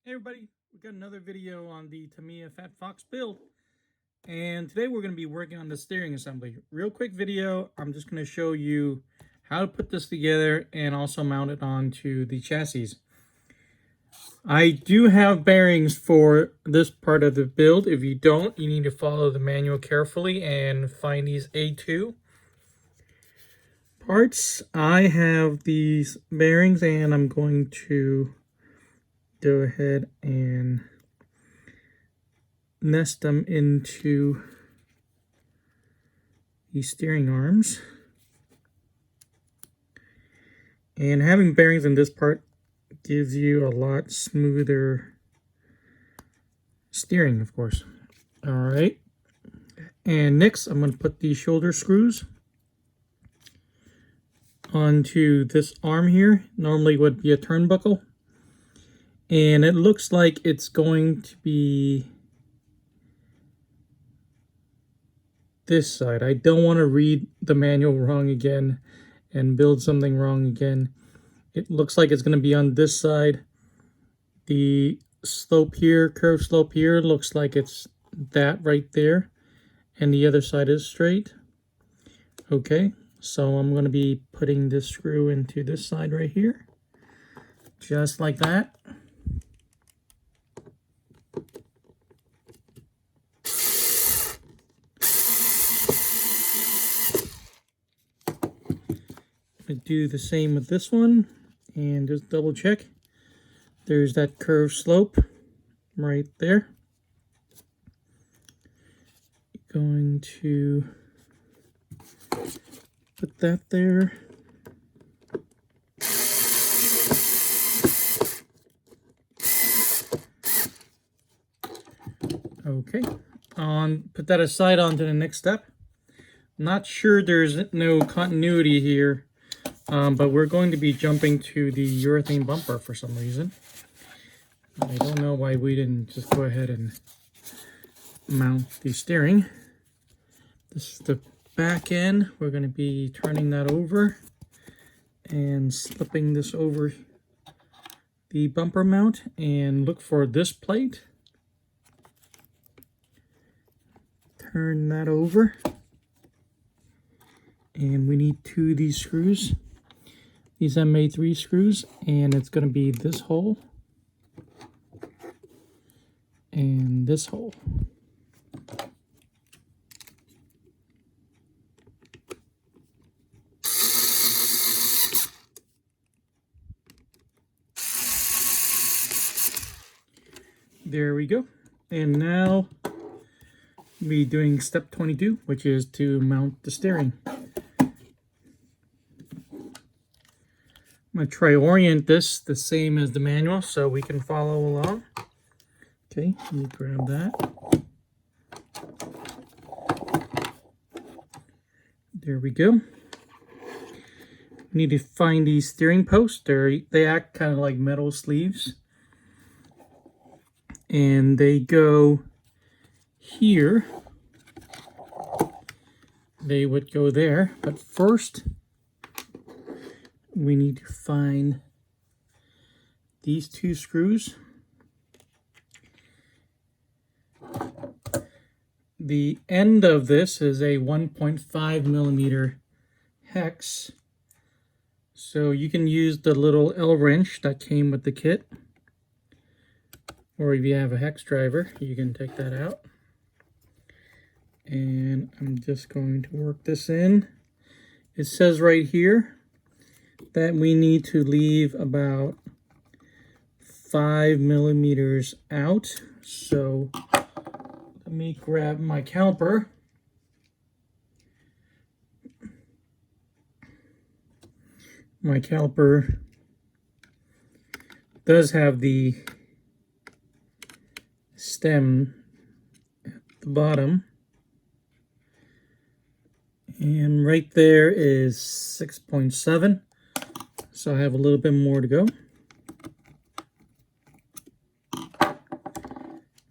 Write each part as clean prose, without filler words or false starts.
Hey everybody, we got another video on the Tamiya Fat Fox build, and today we're going to be working on the steering assembly. Real quick video, I'm just going to show you how to put this together and also mount it onto the chassis. I do have bearings for this part of the build. If you don't, you need to follow the manual carefully and find these A2 parts. I have these bearings and I'm going to go ahead and nest them into the steering arms. And having bearings in this part gives you a lot smoother steering, of course. All right. And next, I'm going to put the shoulder screws onto this arm here. Normally would be a turnbuckle. And it looks like it's going to be this side. I don't want to read the manual wrong again and build something wrong again. It looks like it's going to be on this side. The slope here, curve slope here, looks like it's that right there. And the other side is straight. Okay, so I'm going to be putting this screw into this side right here. Just like that. I do the same with this one and just double check. There's that curved slope right there. Going to put that there. Okay, put that aside onto the next step. Not sure there's no continuity here. But we're going to be jumping to the urethane bumper for some reason. I don't know why we didn't just go ahead and mount the steering. This is the back end. We're going to be turning that over and slipping this over the bumper mount, and look for this plate. Turn that over. And we need two of these screws. These MA3 screws, and it's going to be this hole and this hole. There we go. And now we're doing step 22, which is to mount the steering. I'm going to try orient this the same as the manual so we can follow along. Okay, let me grab that. There we go. We need to find these steering posts. They act kind of like metal sleeves. And they go here. They would go there. But first, we need to find these two screws. The end of this is a 1.5 millimeter hex. So you can use the little L wrench that came with the kit. Or if you have a hex driver, you can take that out. And I'm just going to work this in. It says right here that we need to leave about 5 millimeters out. So let me grab my caliper. My caliper does have the stem at the bottom. And right there is 6.7. So I have a little bit more to go.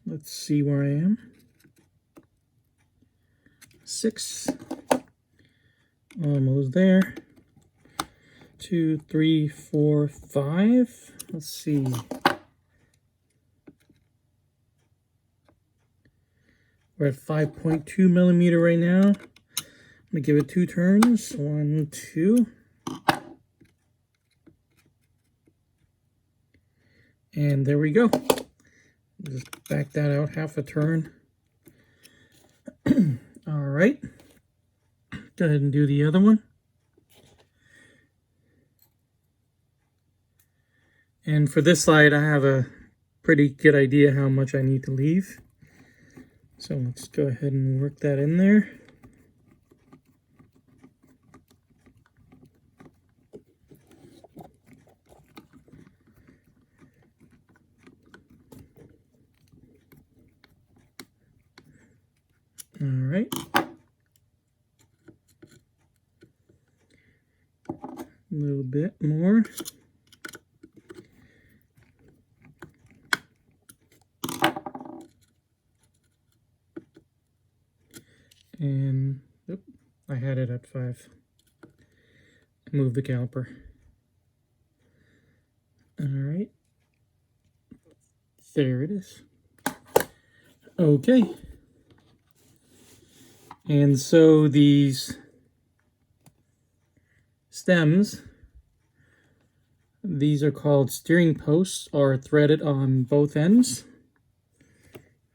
Let's see where I am. 6. Almost there. 2, 3, 4, 5. Let's see. We're at 5.2 millimeter right now. I'm gonna give it 2 turns. 1, 2. And there we go. Just back that out half a turn. All right. Go ahead and do the other one. And for this side, I have a pretty good idea how much I need to leave. So let's go ahead and work that in there. All right. A little bit more. And oop, I had it at 5. Move the caliper. All right. There it is. Okay. And so these stems, these are called steering posts, are threaded on both ends.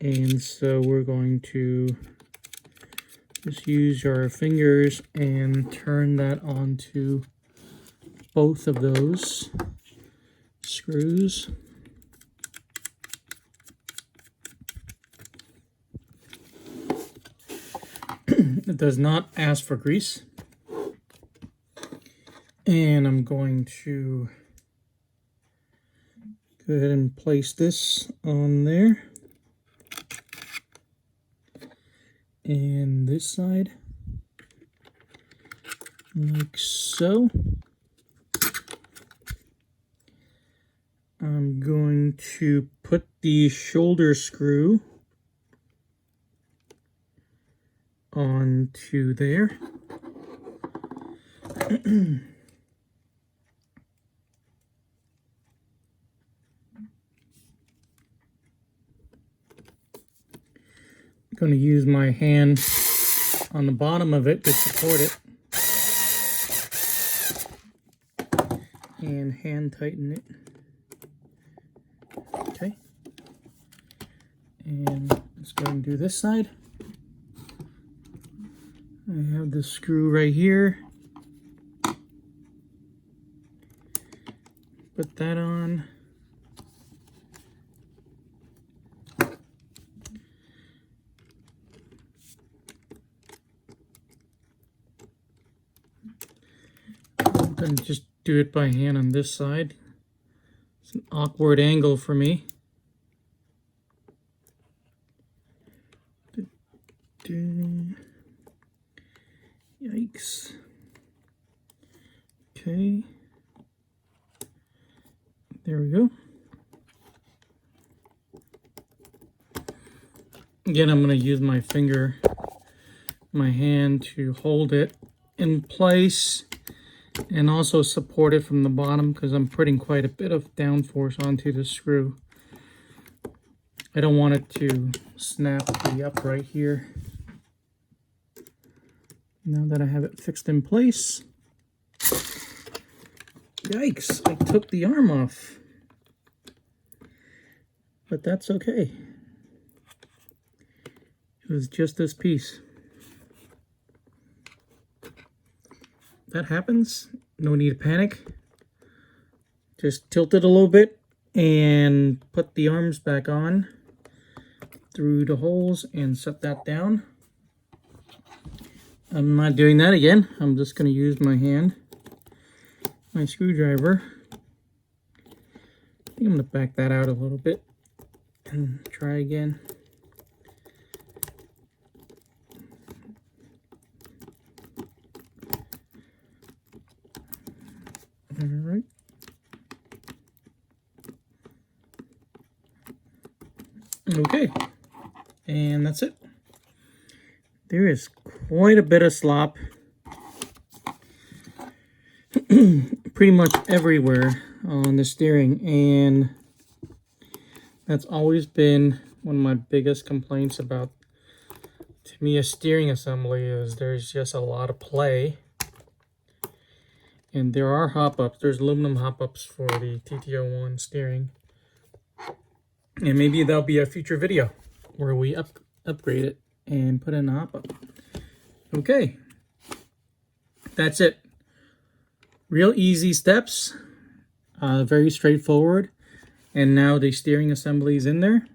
And so we're going to just use our fingers and turn that onto both of those screws. It does not ask for grease. And I'm going to go ahead and place this on there. And this side, like so. I'm going to put the shoulder screw onto there. I'm going to use my hand on the bottom of it to support it and hand tighten it. Okay, and let's go and do this side. I have the screw right here. Put that on. I'm going to just do it by hand on this side. It's an awkward angle for me. Yikes. Okay. There we go. Again, I'm going to use my finger, my hand to hold it in place and also support it from the bottom because I'm putting quite a bit of downforce onto the screw. I don't want it to snap the upright here. Now that I have it fixed in place. Yikes, I took the arm off. But that's okay. It was just this piece. That happens. No need to panic. Just tilt it a little bit and put the arms back on through the holes and set that down. I'm not doing that again. I'm just going to use my hand, my screwdriver. I think I'm going to back that out a little bit and try again. All right. Okay, and that's it. There is quite a bit of slop pretty much everywhere on the steering, and that's always been one of my biggest complaints about Tamiya steering assembly is there's just a lot of play. And there are hop-ups. There's aluminum hop-ups for the TT-01 steering. And maybe that'll be a future video where we upgrade it and put in a hop-up. Okay. That's it. Real easy steps. Very straightforward. And now the steering assembly is in there.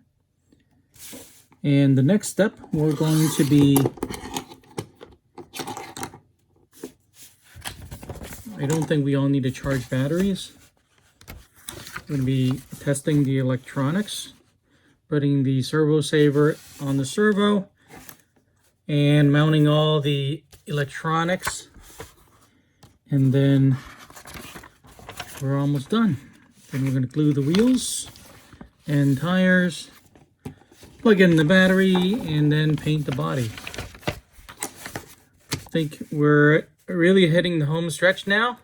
And the next step, we're going to be... I don't think we all need to charge batteries. We're going to be testing the electronics, putting the servo saver on the servo, and mounting all the electronics. And then we're almost done. Then we're going to glue the wheels and tires, plug in the battery, and then paint the body. I think we're really hitting the home stretch now.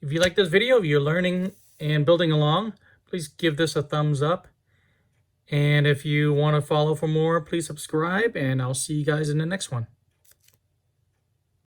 If you like this video, if you're learning and building along, please give this a thumbs up. And if you want to follow for more, please subscribe, and I'll see you guys in the next one.